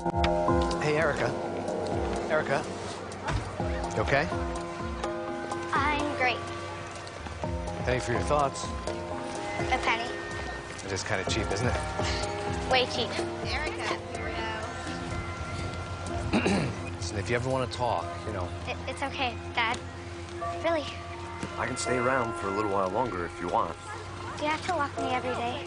Hey, Erica. Erica. You okay? I'm great. Penny for your thoughts. A penny. It is kind of cheap, isn't it? Way cheap. Erica, Listen, if you ever want to talk, you know. It's okay, Dad. Really. I can stay around for a little while longer if you want. Do you have to walk me every day?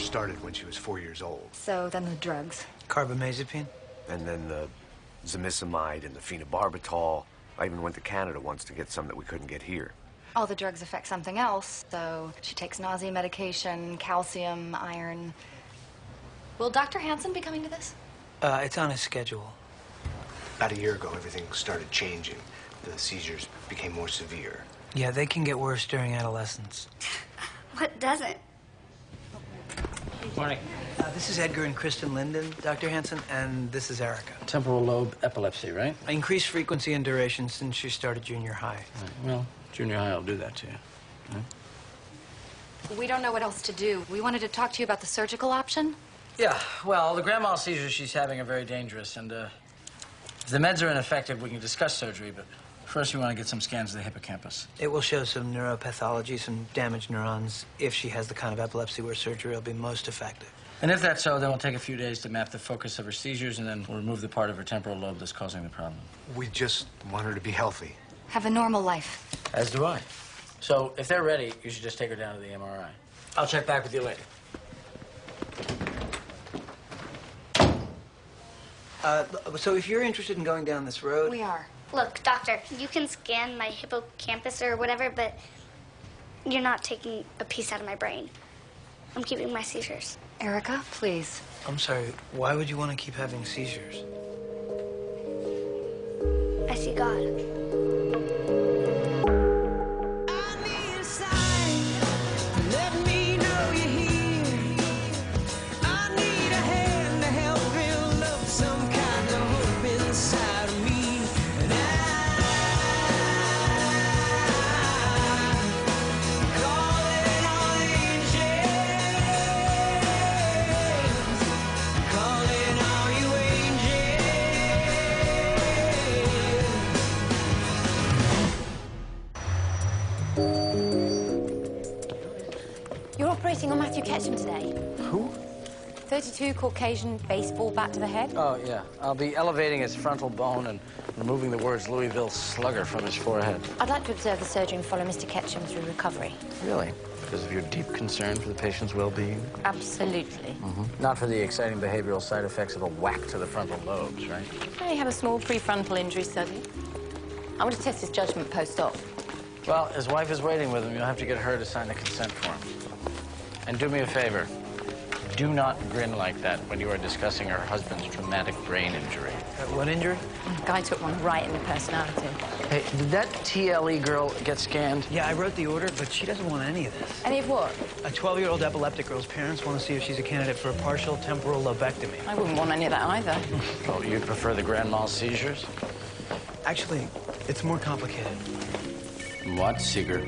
Started when she was 4 years old. So then the drugs. Carbamazepine? And then the zimicimide and the phenobarbital. I even went to Canada once to get some that we couldn't get here. All the drugs affect something else, so she takes nausea medication, calcium, iron. Will Dr. Hansen be coming to this? It's on his schedule. About a year ago, everything started changing. The seizures became more severe. Yeah, they can get worse during adolescence. What doesn't? Morning. This is Edgar and Kristen Linden, Dr. Hansen, and this is Erica. Temporal lobe epilepsy, right? Increased frequency and duration since she started junior high. Right. Well, junior high will do that to you. Right? We don't know what else to do. We wanted to talk to you about the surgical option. Yeah, well, the grand mal seizures she's having are very dangerous, and if the meds are ineffective, we can discuss surgery, but first we want to get some scans of the hippocampus. It will show some neuropathology, some damaged neurons, if she has the kind of epilepsy where surgery will be most effective. And if that's so, then we'll take a few days to map the focus of her seizures, and then we'll remove the part of her temporal lobe that's causing the problem. We just want her to be healthy. Have a normal life. As do I. So if they're ready, you should just take her down to the MRI. I'll check back with you later. So if you're interested in going down this road... We are. Look, doctor, you can scan my hippocampus or whatever, but you're not taking a piece out of my brain. I'm keeping my seizures. Erica, please. I'm sorry, why would you want to keep having seizures? I see God. You're operating on Matthew Ketchum today. Who? 32 Caucasian baseball bat to the head. Oh, yeah. I'll be elevating his frontal bone and removing the words Louisville Slugger from his forehead. I'd like to observe the surgery and follow Mr. Ketchum through recovery. Really? Because of your deep concern for the patient's well-being? Absolutely. Not for the exciting behavioral side effects of a whack to the frontal lobes, right? I have a small prefrontal injury study. I want to test his judgment post-op. Well, his wife is waiting with him. You'll have to get her to sign a consent form. And do me a favor. Do not grin like that when you are discussing her husband's traumatic brain injury. What injury? The guy took one right in the personality. Hey, did that TLE girl get scanned? Yeah, I wrote the order, but she doesn't want any of this. Any of what? A 12-year-old epileptic girl's parents want to see if she's a candidate for a partial temporal lobectomy. I wouldn't want any of that either. Oh, you'd prefer the grand mal seizures? Actually, it's more complicated. What, Seeger?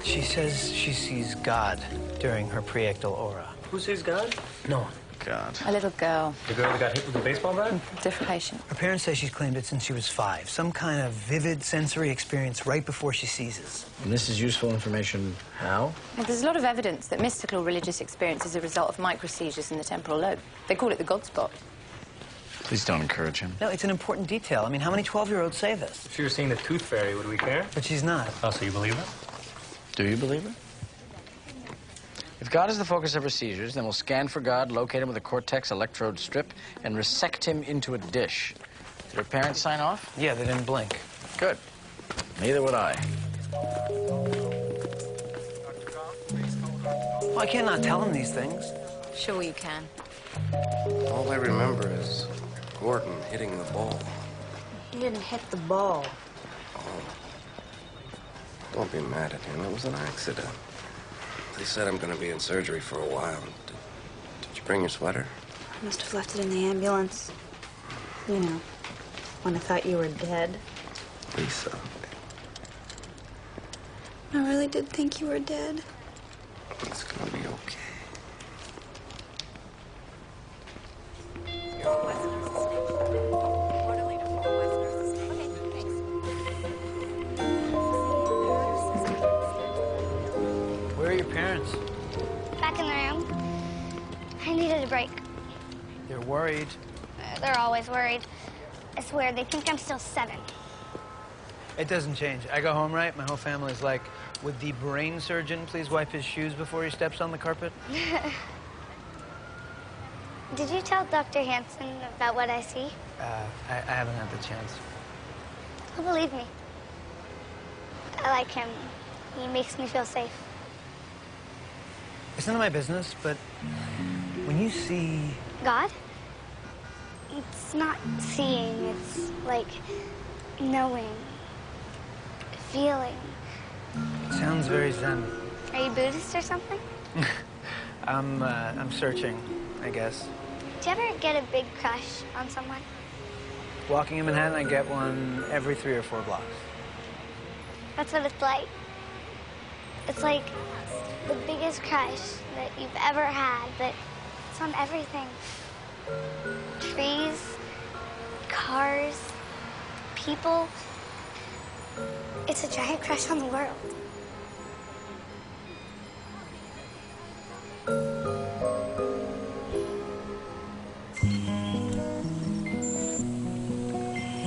She says she sees God during her preictal aura. Who sees God? No one. God. A little girl. The girl that got hit with the baseball bat? Different patient. Her parents say she's claimed it since she was 5. Some kind of vivid sensory experience right before she seizes. And this is useful information how? Well, there's a lot of evidence that mystical religious experience is a result of microseizures in the temporal lobe. They call it the God spot. Please don't encourage him. No, it's an important detail. I mean, how many 12-year-olds say this? If she was seeing the tooth fairy, would we care? But she's not. Oh, so you believe it? Do you believe it? If God is the focus of her seizures, then we'll scan for God, locate him with a cortex electrode strip, and resect him into a dish. Did her parents sign off? Yeah, they didn't blink. Good. Neither would I. Well, I can't not tell them these things. Sure you can. All I remember is Gordon hitting the ball. He didn't hit the ball. Don't be mad at him. It was an accident. They said I'm going to be in surgery for a while. Did you bring your sweater? I must have left it in the ambulance. You know, when I thought you were dead. Lisa. I really did think you were dead. It's going to be okay. Where are your parents? Back in the room. I needed a break. They're worried. They're always worried. I swear, they think I'm still 7. It doesn't change. I go home, right? My whole family's like, would the brain surgeon please wipe his shoes before he steps on the carpet? Did you tell Dr. Hansen about what I see? I haven't had the chance. He'll believe me. I like him. He makes me feel safe. It's none of my business, but when you see... God? It's not seeing, it's like knowing, feeling. It sounds very zen. Are you Buddhist or something? I'm searching, I guess. Do you ever get a big crush on someone? Walking in Manhattan, I get one every 3 or 4 blocks. That's what it's like. It's like the biggest crush that you've ever had, but it's on everything. Trees, cars, people. It's a giant crush on the world.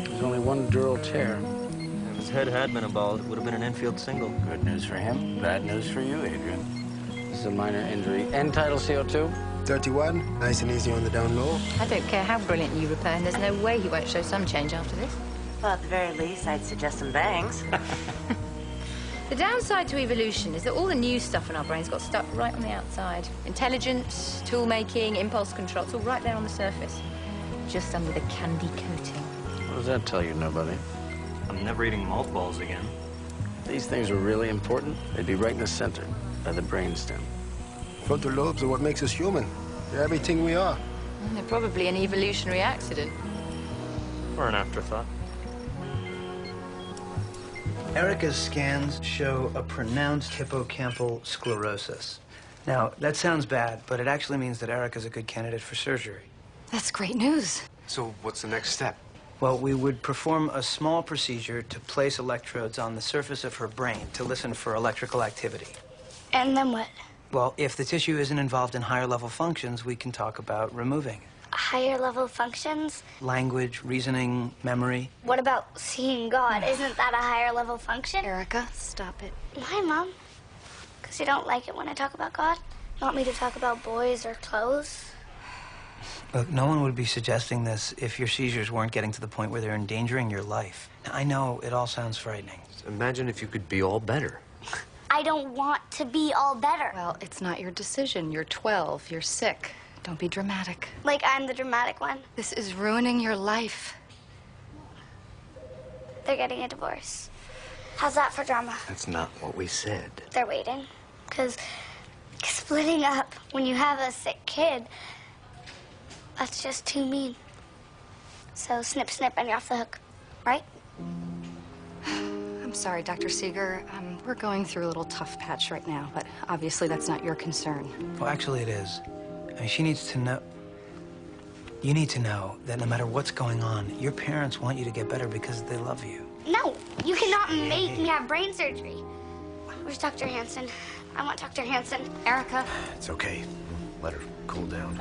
There's only one dural tear. If his head had been a ball, it would have been an infield single. Good news for him, bad news for you, Adrian. This is a minor injury. End tidal CO2? 31, nice and easy on the down low. I don't care how brilliant you repair, and there's no way he won't show some change after this. Well, at the very least, I'd suggest some bangs. The downside to evolution is that all the new stuff in our brains got stuck right on the outside. Intelligence, tool-making, impulse control, it's all right there on the surface. Just under the candy coating. What does that tell you, nobody? I'm never eating mothballs again. If these things were really important, they'd be right in the center, by the brainstem. Frontal lobes are what makes us human. They're everything we are. They're probably an evolutionary accident. Or an afterthought. Erica's scans show a pronounced hippocampal sclerosis. Now, that sounds bad, but it actually means that Erica's a good candidate for surgery. That's great news. So what's the next step? Well, we would perform a small procedure to place electrodes on the surface of her brain to listen for electrical activity. And then what? Well, if the tissue isn't involved in higher level functions, we can talk about removing it. Higher level functions? Language, reasoning, memory. What about seeing God? Isn't that a higher level function? Erica, stop it. Why, Mom? Because you don't like it when I talk about God? You want me to talk about boys or clothes? Look, no one would be suggesting this if your seizures weren't getting to the point where they're endangering your life. Now, I know it all sounds frightening. Imagine if you could be all better. I don't want to be all better. Well, it's not your decision. You're 12. You're sick. Don't be dramatic. Like I'm the dramatic one. This is ruining your life. They're getting a divorce. How's that for drama? That's not what we said. They're waiting. Because splitting up when you have a sick kid, that's just too So snip, snip, and you're off the hook, right? I'm sorry, Dr. Seeger. We're going through a little tough patch right now, but obviously that's not your concern. Well, actually, it is. I mean, she needs to know. You need to know that no matter what's going on, your parents want you to get better because they love you. No, you cannot make me have brain surgery. Where's Dr. Hansen? I want Dr. Hansen. Erica. It's okay. Let her cool down.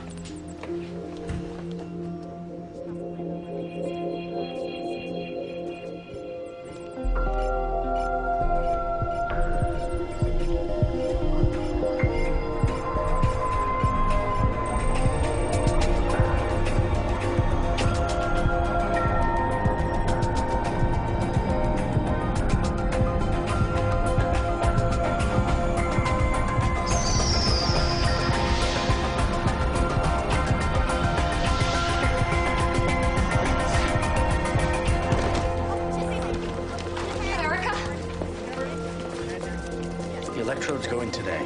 The electrodes go in today.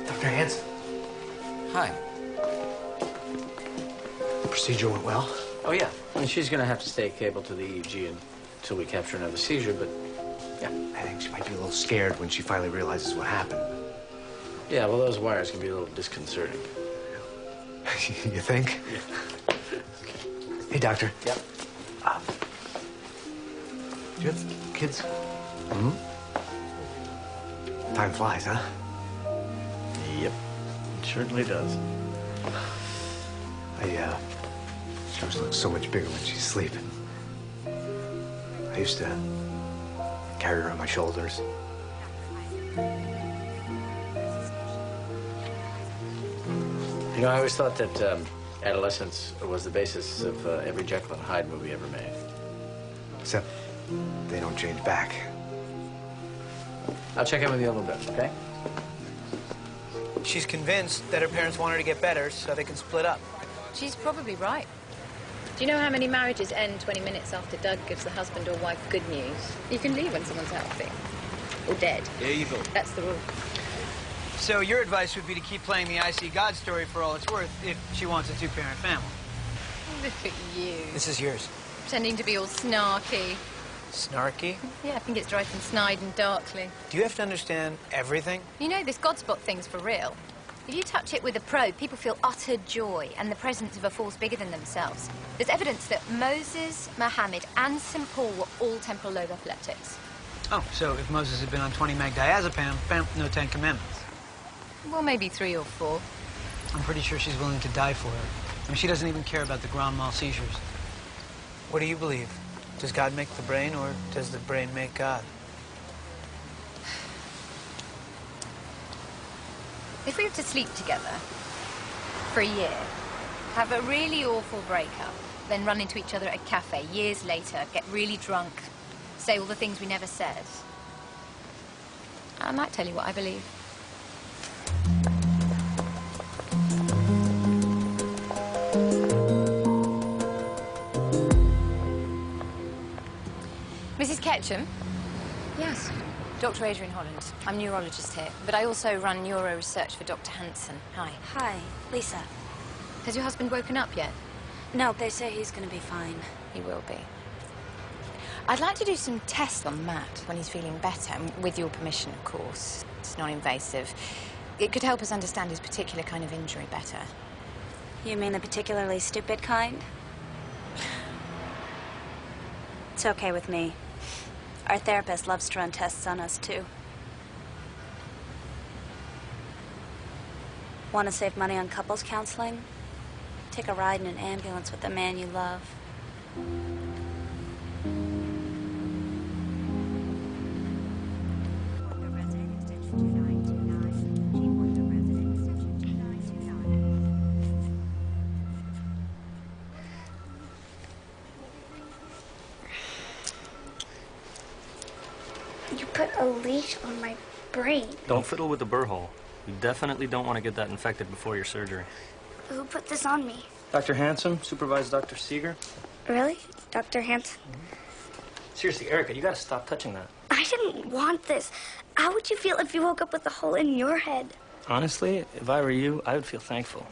Dr. Hansen. Hi. The procedure went well. Oh, yeah. I mean, she's going to have to stay cable to the EEG until we capture another seizure, but yeah. I think she might be a little scared when she finally realizes what happened. Yeah, well, those wires can be a little disconcerting. You think? Yeah. Hey, doctor. Yep. Do you have kids? Mm-hmm. Time flies, huh? Yep. It certainly does. She always looks so much bigger when she's sleeping. I used to carry her on my shoulders. You know, I always thought that adolescence was the basis of every Jekyll and Hyde movie ever made. Except they don't change back. I'll check in with you in a little bit, okay? She's convinced that her parents want her to get better so they can split up. She's probably right. Do you know how many marriages end 20 minutes after Doug gives the husband or wife good news? You can leave when someone's healthy. Or dead. There you go. That's the rule. So your advice would be to keep playing the I See God story for all it's worth if she wants a two-parent family. Look at you. This is yours. Pretending to be all snarky. Snarky? Yeah, I think it's dry from snide and darkly. Do you have to understand everything? You know, this Godspot thing's for real. If you touch it with a probe, people feel utter joy and the presence of a force bigger than themselves. There's evidence that Moses, Muhammad, and St. Paul were all temporal lobe epileptics. Oh, so if Moses had been on 20 meg diazepam, bam, no 10 commandments. Well, maybe 3 or 4. I'm pretty sure she's willing to die for it. I mean, she doesn't even care about the grand mal seizures. What do you believe? Does God make the brain, or does the brain make God? If we were to sleep together for a year, have a really awful breakup, then run into each other at a cafe years later, get really drunk, say all the things we never said, I might tell you what I believe. Mrs. Ketchum? Yes. Dr. Adrian Holland. I'm neurologist here, but I also run neuro research for Dr. Hansen. Hi. Hi, Lisa. Has your husband woken up yet? No, they say he's gonna be fine. He will be. I'd like to do some tests on Matt when he's feeling better, with your permission, of course. It's non-invasive. It could help us understand his particular kind of injury better. You mean the particularly stupid kind? It's okay with me. Our therapist loves to run tests on us, too. Want to save money on couples counseling? Take a ride in an ambulance with the man you love. You put a leash on my brain. Don't fiddle with the burr hole. You definitely don't want to get that infected before your surgery. Who put this on me? Dr. Hansen, supervised Dr. Seeger. Really? Dr. Hansen? Seriously, Erica, you gotta stop touching that. I didn't want this. How would you feel if you woke up with a hole in your head? Honestly, if I were you, I would feel thankful.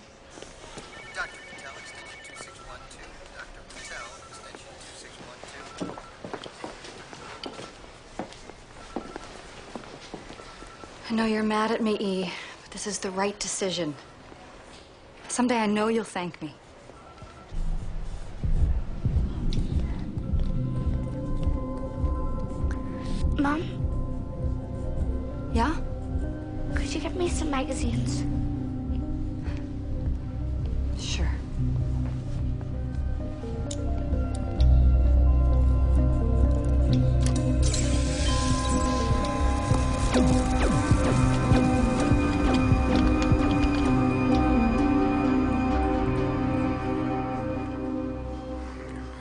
know you're mad at me, E, but this is the right decision. Someday I know you'll thank me. Mom? Yeah? Could you get me some magazines? Sure.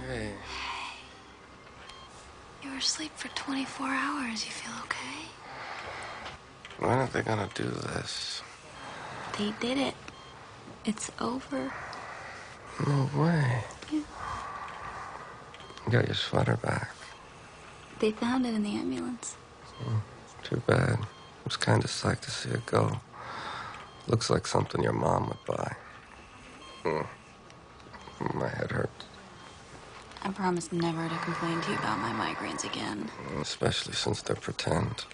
Hey. You were asleep for 24 hours. You feel okay? When are they gonna do this? They did it. It's over. No way. Yeah. You got your sweater back. They found it in the ambulance. Too bad. I was kind of psyched to see it go. Looks like something your mom would buy. My head hurts. I promise never to complain to you about my migraines again. Especially since they're pretend.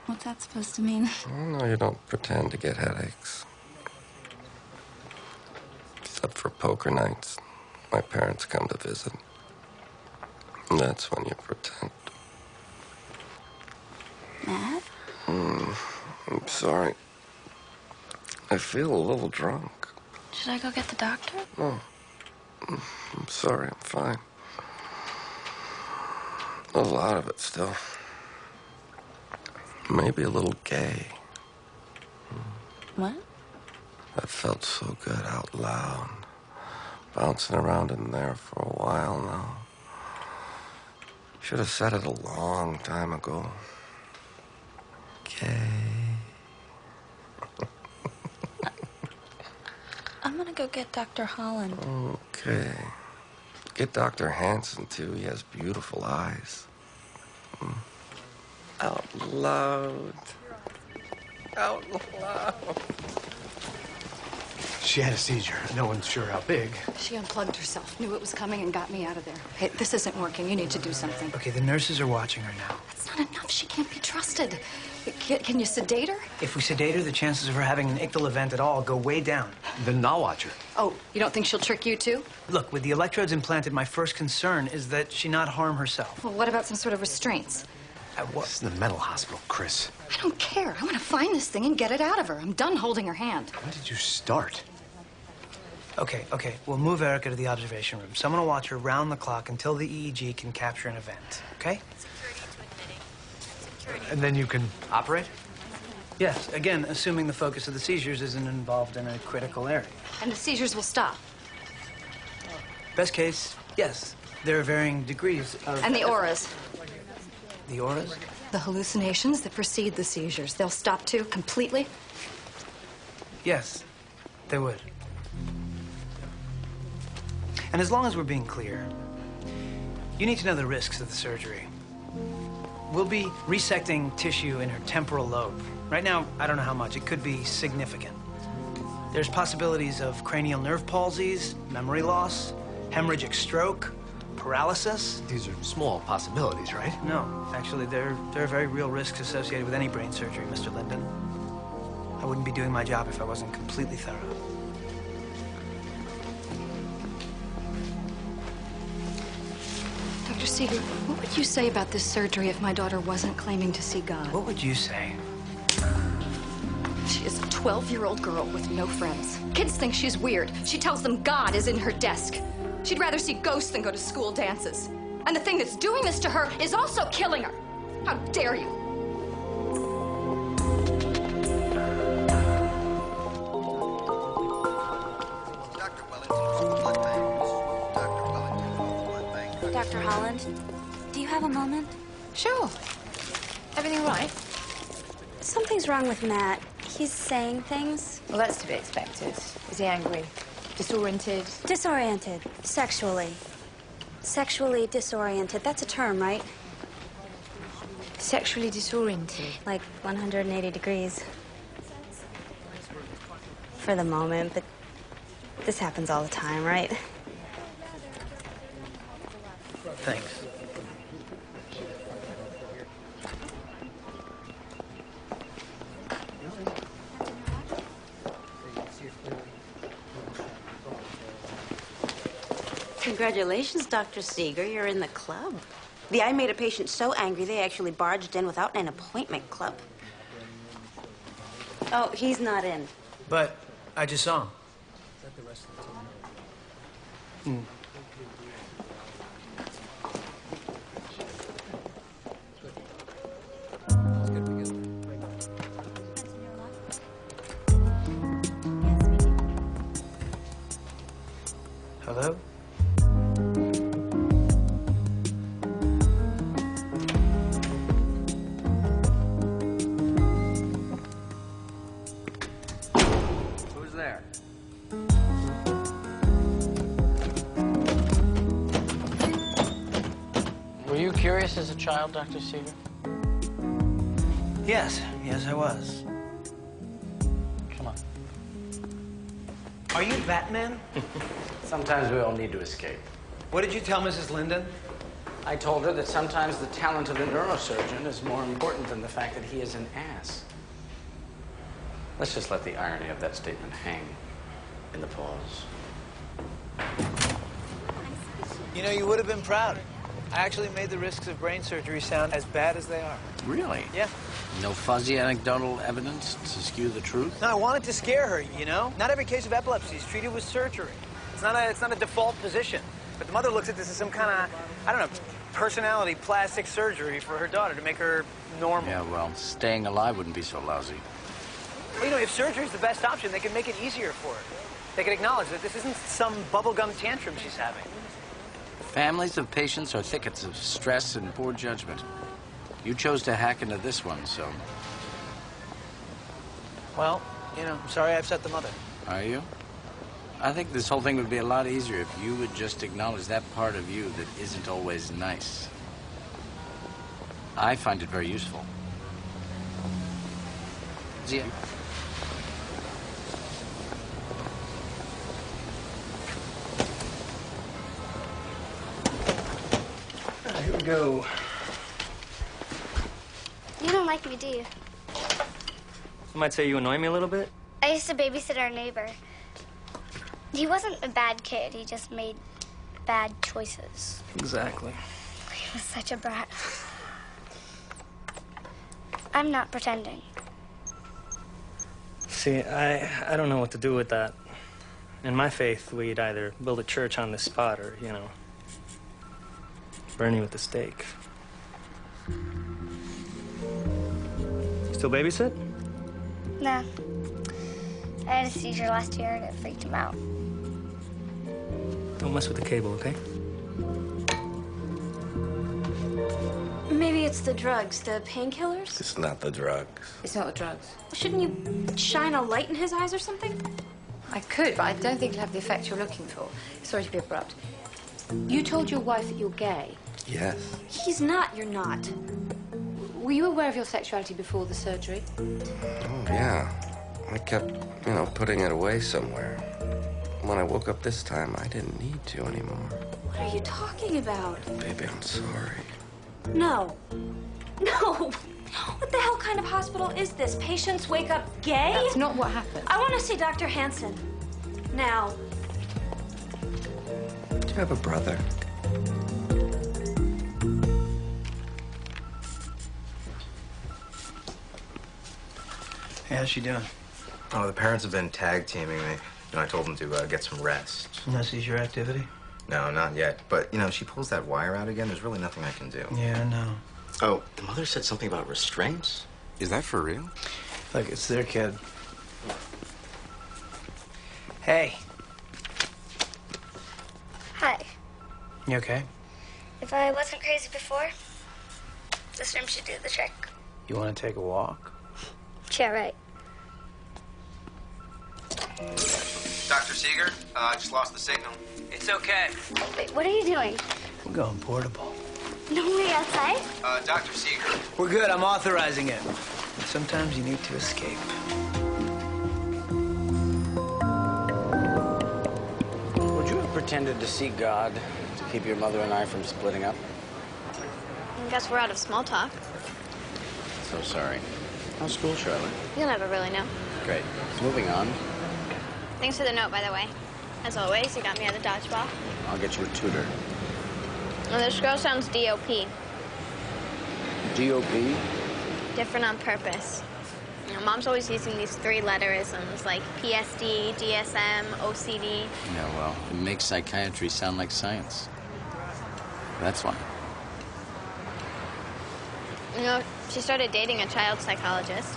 What's that supposed to mean? No, you don't pretend to get headaches. Except for poker nights. My parents come to visit. And that's when you pretend. Matt? I'm sorry. I feel a little drunk. Should I go get the doctor? No. I'm sorry, I'm fine. A lot of it still. Maybe a little gay. What? That felt so good out loud. Bouncing around in there for a while now. Should have said it a long time ago. Gay. I'm gonna go get Dr. Holland. Okay. Get Dr. Hanson, too. He has beautiful eyes. Out loud. Out loud. She had a seizure. No one's sure how big. She unplugged herself, knew it was coming, and got me out of there. Hey, this isn't working. You need to do something. Okay, the nurses are watching her now. That's not enough. She can't be trusted. Can you sedate her? If we sedate her, the chances of her having an ictal event at all go way down. Then I'll watch her. Oh, you don't think she'll trick you, too? Look, with the electrodes implanted, my first concern is that she not harm herself. Well, what about some sort of restraints? This is the mental hospital, Chris. I don't care. I want to find this thing and get it out of her. I'm done holding her hand. When did you start? Okay. We'll move Erica to the observation room. Someone will watch her round the clock until the EEG can capture an event, okay? And then you can operate? Yes, again, assuming the focus of the seizures isn't involved in a critical area. And the seizures will stop. Best case, yes. There are varying degrees of... And the auras. The auras? The hallucinations that precede the seizures. They'll stop, too, completely? Yes, they would. And as long as we're being clear, you need to know the risks of the surgery. We'll be resecting tissue in her temporal lobe. Right now, I don't know how much. It could be significant. There's possibilities of cranial nerve palsies, memory loss, hemorrhagic stroke, paralysis. These are small possibilities, right? No, actually, there are very real risks associated with any brain surgery, Mr. Linden. I wouldn't be doing my job if I wasn't completely thorough. Dr. Seeger, what would you say about this surgery if my daughter wasn't claiming to see God? What would you say? She is a 12-year-old girl with no friends. Kids think she's weird. She tells them God is in her desk. She'd rather see ghosts than go to school dances. And the thing that's doing this to her is also killing her. How dare you? Dr. Holland, do you have a moment? Sure. Everything all right? Something's wrong with Matt. He's saying things. Well, that's to be expected. Is he angry? Disoriented? Disoriented. Sexually. Sexually disoriented. That's a term, right? Sexually disoriented? Like 180 degrees. For the moment, but this happens all the time, right? Thanks. Congratulations, Dr. Seeger. You're in the club. The eye made a patient so angry they actually barged in without an appointment club. Oh, he's not in. But I just saw him. Hello? Who's there? Were you curious as a child, Dr. Seeger? Yes, I was. Come on. Are you Batman? Sometimes we all need to escape. What did you tell Mrs. Linden? I told her that sometimes the talent of a neurosurgeon is more important than the fact that he is an ass. Let's just let the irony of that statement hang in the pause. You know, you would have been proud. I actually made the risks of brain surgery sound as bad as they are. Really? Yeah. No fuzzy anecdotal evidence to skew the truth? No, I wanted to scare her, you know? Not every case of epilepsy is treated with surgery. It's not a default position. But the mother looks at this as some kind of, I don't know, personality plastic surgery for her daughter to make her normal. Yeah, well, staying alive wouldn't be so lousy. Well, you know, if surgery is the best option, they can make it easier for her. They can acknowledge that this isn't some bubblegum tantrum she's having. Families of patients are thickets of stress and poor judgment. You chose to hack into this one, so... Well, you know, I'm sorry I upset the mother. Are you? I think this whole thing would be a lot easier if you would just acknowledge that part of you that isn't always nice. I find it very useful. Zia. Here we go. You don't like me, do you? You might say you annoy me a little bit. I used to babysit our neighbor. He wasn't a bad kid. He just made bad choices. Exactly. He was such a brat. I'm not pretending. See, I don't know what to do with that. In my faith, we'd either build a church on this spot or, you know, burn you with the stake. Still babysit? Nah. I had a seizure last year and it freaked him out. Don't mess with the cable, okay? Maybe it's the drugs, the painkillers? It's not the drugs. It's not the drugs. Shouldn't you shine a light in his eyes or something? I could, but I don't think it'll have the effect you're looking for. Sorry to be abrupt. You told your wife that you're gay. Yes. He's not, you're not. Were you aware of your sexuality before the surgery? Oh, yeah. I kept, you know, putting it away somewhere. When I woke up this time, I didn't need to anymore. What are you talking about? Baby, I'm sorry. No. No. What the hell kind of hospital is this? Patients wake up gay? That's not what happened. I want to see Dr. Hansen. Now. Do you have a brother? Hey, how's she doing? Oh, the parents have been tag teaming me. You know, I told them to get some rest. No seizure activity? No, not yet. But, you know, she pulls that wire out again. There's really nothing I can do. Yeah, I know. Oh, the mother said something about restraints? Is that for real? Look, it's their kid. Hey. Hi. You okay? If I wasn't crazy before, this room should do the trick. You want to take a walk? Yeah, right. Dr. Seeger, I just lost the signal. It's okay. Wait, what are you doing? We're going portable. Nobody outside? Dr. Seeger. We're good. I'm authorizing it. Sometimes you need to escape. Would you have pretended to see God to keep your mother and I from splitting up? I guess we're out of small talk. So sorry. How's school, Charlotte? You'll never really know. Great. Moving on. Thanks for the note, by the way. As always, you got me at the dodgeball. I'll get you a tutor. Well, this girl sounds DOP. DOP? Different on purpose. You know, Mom's always using these 3-letterisms like PSD, DSM, OCD. Yeah, well, it makes psychiatry sound like science. That's why. You know, she started dating a child psychologist.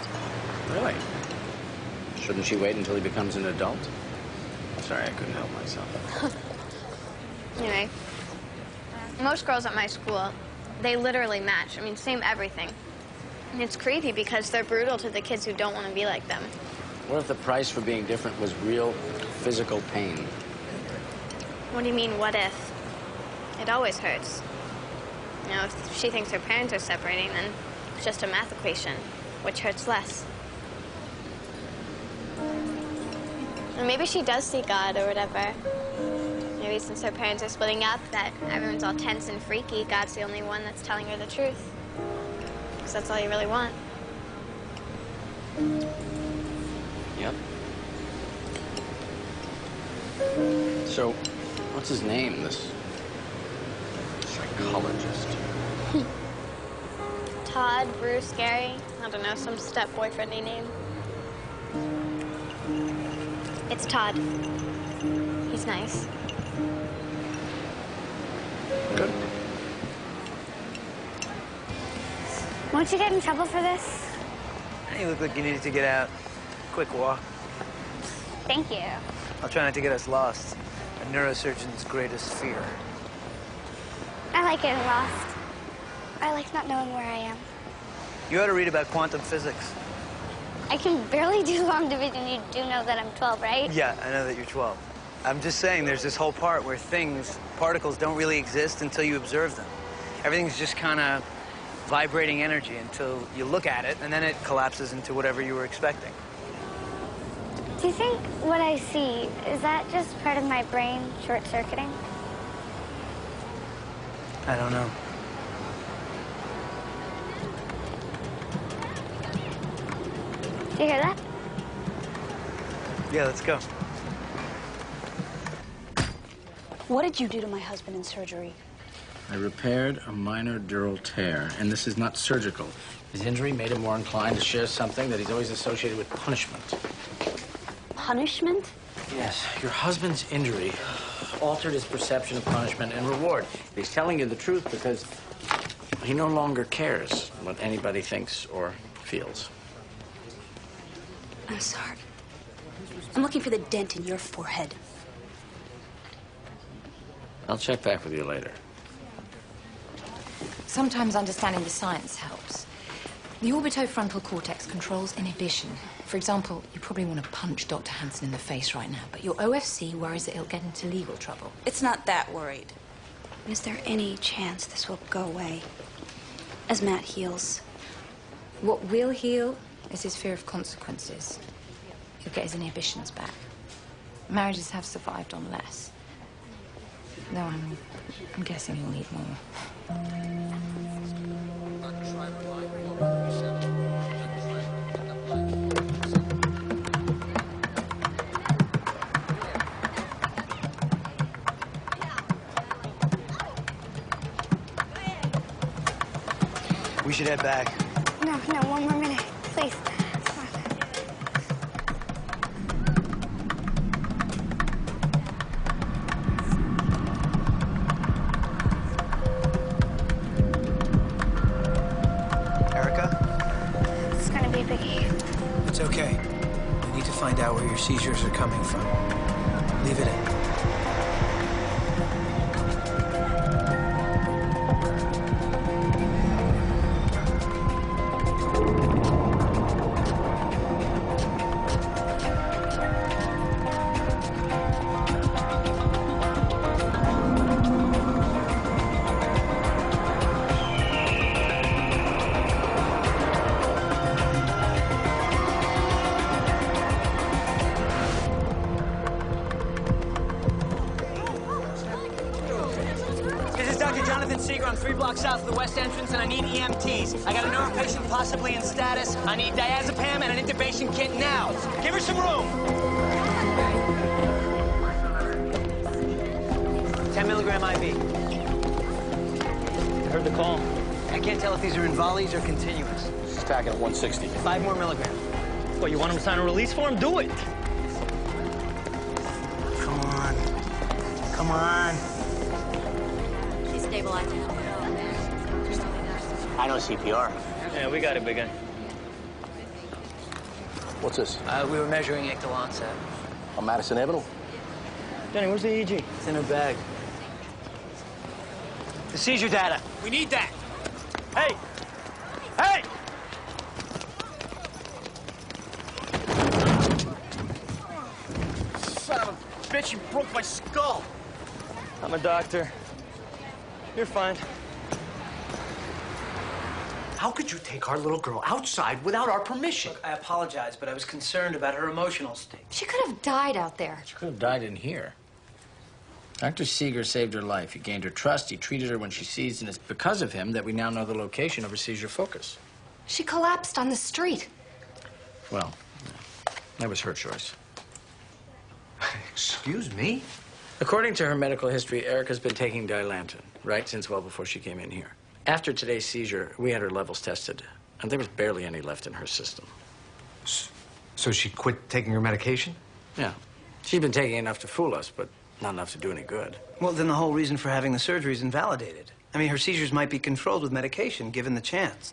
Really? Shouldn't she wait until he becomes an adult? Sorry, I couldn't help myself. Anyway, most girls at my school, they literally match. I mean, same everything. And it's creepy because they're brutal to the kids who don't want to be like them. What if the price for being different was real physical pain? What do you mean, what if? It always hurts. You know, if she thinks her parents are separating, then it's just a math equation, which hurts less. And maybe she does see God or whatever. Maybe since her parents are splitting up, that everyone's all tense and freaky, God's the only one that's telling her the truth. Because that's all you really want. Yep. So, what's his name, this psychologist? Todd, Bruce, Gary, I don't know, some step-boyfriendy name. It's Todd. He's nice. Good. Won't you get in trouble for this? You look like you needed to get out. Quick walk. Thank you. I'll try not to get us lost. A neurosurgeon's greatest fear. I like getting lost. I like not knowing where I am. You ought to read about quantum physics. I can barely do long division. You do know that I'm 12, right? Yeah, I know that you're 12. I'm just saying there's this whole part where particles don't really exist until you observe them. Everything's just kind of vibrating energy until you look at it, and then it collapses into whatever you were expecting. Do you think what I see, is that just part of my brain short-circuiting? I don't know. Do you hear that? Yeah, let's go. What did you do to my husband in surgery? I repaired a minor dural tear, and this is not surgical. His injury made him more inclined to share something that he's always associated with punishment. Punishment? Yes, your husband's injury altered his perception of punishment and reward. He's telling you the truth because he no longer cares what anybody thinks or feels. I'm sorry. I'm looking for the dent in your forehead. I'll check back with you later. Sometimes understanding the science helps. The orbitofrontal cortex controls inhibition. For example, you probably want to punch Dr. Hansen in the face right now, but your OFC worries that he'll get into legal trouble. It's not that worried. Is there any chance this will go away as Matt heals? What will heal is his fear of consequences. He'll get his inhibitions back. Marriages have survived on less. Though I'm guessing he'll need more. We should head back. No, one more minute, please. Come on. Erica? It's gonna be a biggie. It's okay. We need to find out where your seizures are coming from. Leave it in. I'm 3 blocks south of the west entrance, and I need EMTs. I got a neuro patient possibly in status. I need diazepam and an intubation kit now. Give her some room. MIB. I heard the call. I can't tell if these are in volleys or continuous. She's tacking at 160. 5 more milligrams. What, you want him to sign a release form? Do it! Come on. Come on. She's stabilized. I know CPR. Yeah, we got it, big guy. What's this? We were measuring ictal onset. On Madison Avenue? Jenny, where's the EEG? It's in her bag. The seizure data. We need that. Hey! Hey! Son of a bitch, you broke my skull. I'm a doctor. You're fine. How could you take our little girl outside without our permission? Look, I apologize, but I was concerned about her emotional state. She could have died out there. She could have died in here. Dr. Seeger saved her life. He gained her trust. He treated her when she seized, and it's because of him that we now know the location of her seizure focus. She collapsed on the street. Well, that was her choice. Excuse me? According to her medical history, Erica's been taking Dilantin, right, since well before she came in here. After today's seizure, we had her levels tested, and there was barely any left in her system. So she quit taking her medication? Yeah. She's been taking enough to fool us, but not enough to do any good. Well, then the whole reason for having the surgery is invalidated. I mean, her seizures might be controlled with medication, given the chance.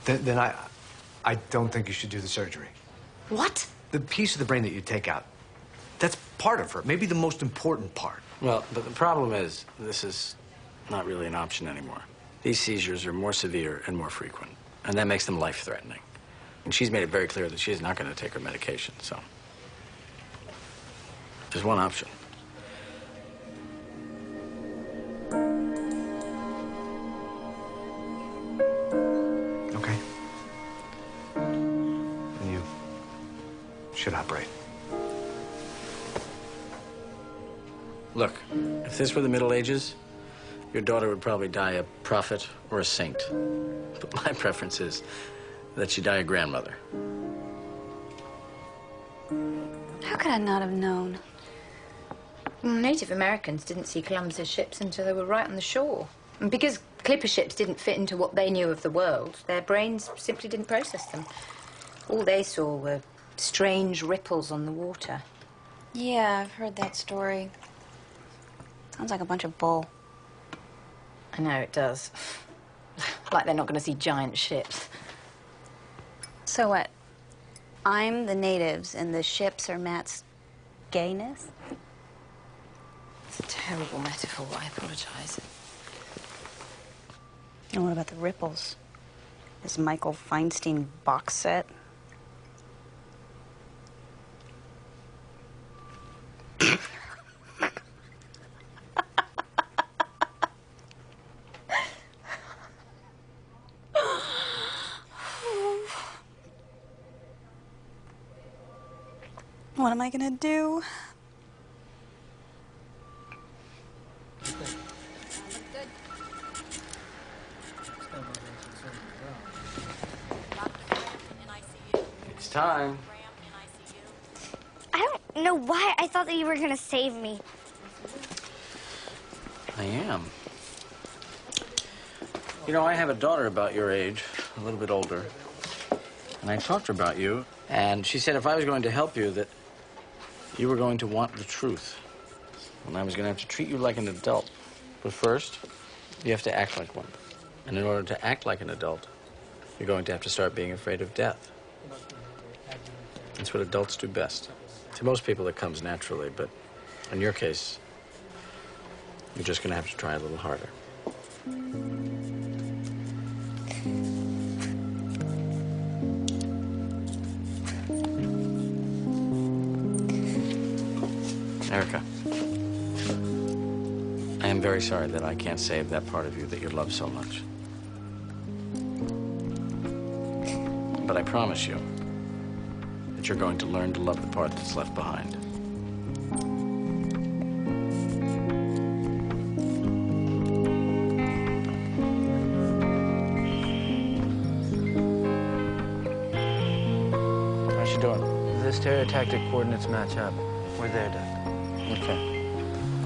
Then I don't think you should do the surgery. What? The piece of the brain that you take out, that's part of her, maybe the most important part. Well, but the problem is, this is not really an option anymore. These seizures are more severe and more frequent, and that makes them life-threatening. And she's made it very clear that she's not going to take her medication, so there's one option. Okay. Then you should operate. Look, if this were the Middle Ages, your daughter would probably die a prophet or a saint. But my preference is that she die a grandmother. How could I not have known? Native Americans didn't see Columbus's ships until they were right on the shore. And because clipper ships didn't fit into what they knew of the world, their brains simply didn't process them. All they saw were strange ripples on the water. Yeah, I've heard that story. Sounds like a bunch of bull. I know it does. Like they're not going to see giant ships. So what? I'm the natives and the ships are Matt's gayness? It's a terrible metaphor. I apologize. And what about the ripples? This Michael Feinstein box set? What am I gonna do? It's time. I don't know why I thought that you were gonna save me. I am. You know, I have a daughter about your age, a little bit older. And I talked to her about you, and she said if I was going to help you, that you were going to want the truth. And I was going to have to treat you like an adult. But first, you have to act like one. And in order to act like an adult, you're going to have to start being afraid of death. That's what adults do best. To most people, it comes naturally, but in your case, you're just going to have to try a little harder. Erica, I am very sorry that I can't save that part of you that you love so much. But I promise you that you're going to learn to love the part that's left behind. How's she doing? The stereotactic coordinates match up. We're there, Doc. Okay.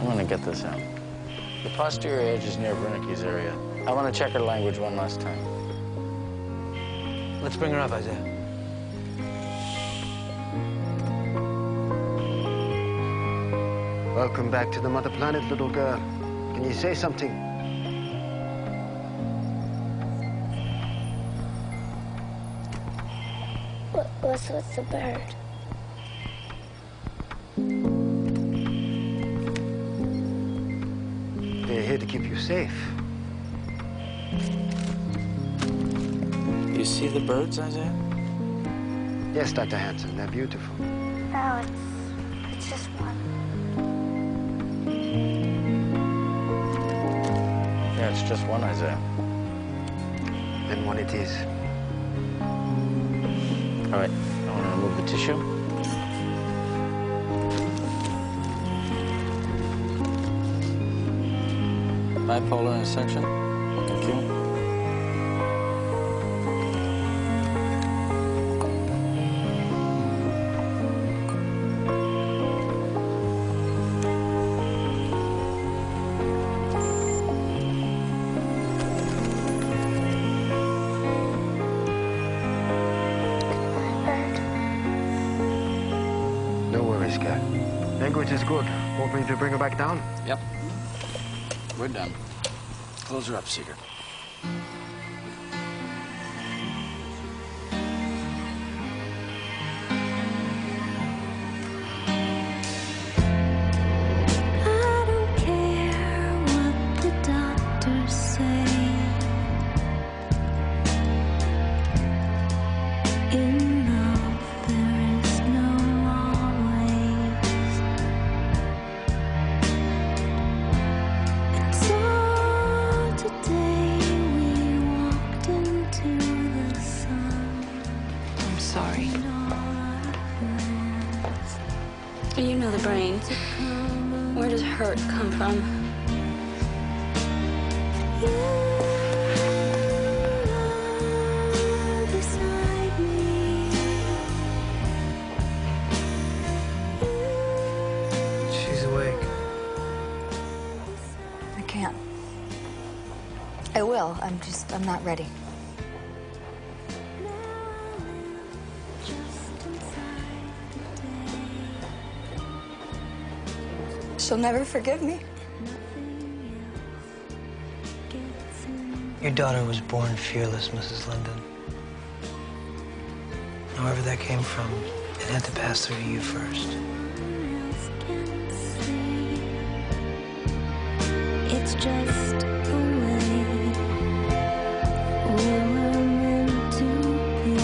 I'm gonna get this out. The posterior edge is near Wernicke's area. I want to check her language one last time. Let's bring her up, Isaiah. Welcome back to the mother planet, little girl. Can you say something? What's with the bird? They're here to keep you safe. You see the birds, Isaiah? Yes, Dr. Hanson, they're beautiful. No, it's just one. Yeah, it's just one, Isaiah. Then one it is. All right, I want to remove the tissue. Bipolar intersection. Thank you. No worries, Cat. Language is good. Want me to bring her back down? Yep. We're done. Close her up, Seeger. I don't care what the doctors say. In love, there is no always. And so today we walked into the sun. I'm sorry. You know the brain. Where does hurt come from? Beside me. She's awake. I can't. I will. I'm not ready. She'll never forgive me. Your daughter was born fearless, Mrs. Linden. However that came from, it had to pass through you first. It's just the way we were meant to be.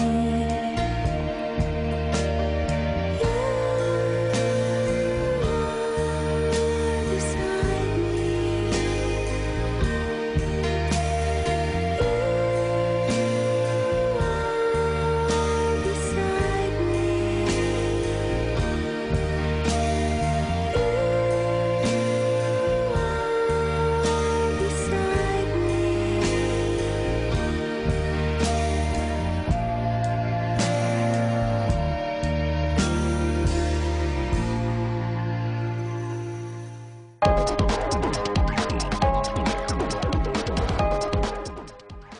Beside me. Beside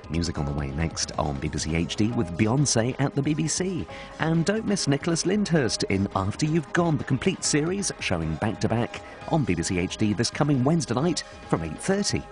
Music on the way next on BBC HD with Beyoncé at the BBC. And don't miss Nicholas Lyndhurst in After You've Gone, the complete series, showing back-to-back on BBC HD this coming Wednesday night from 8:30.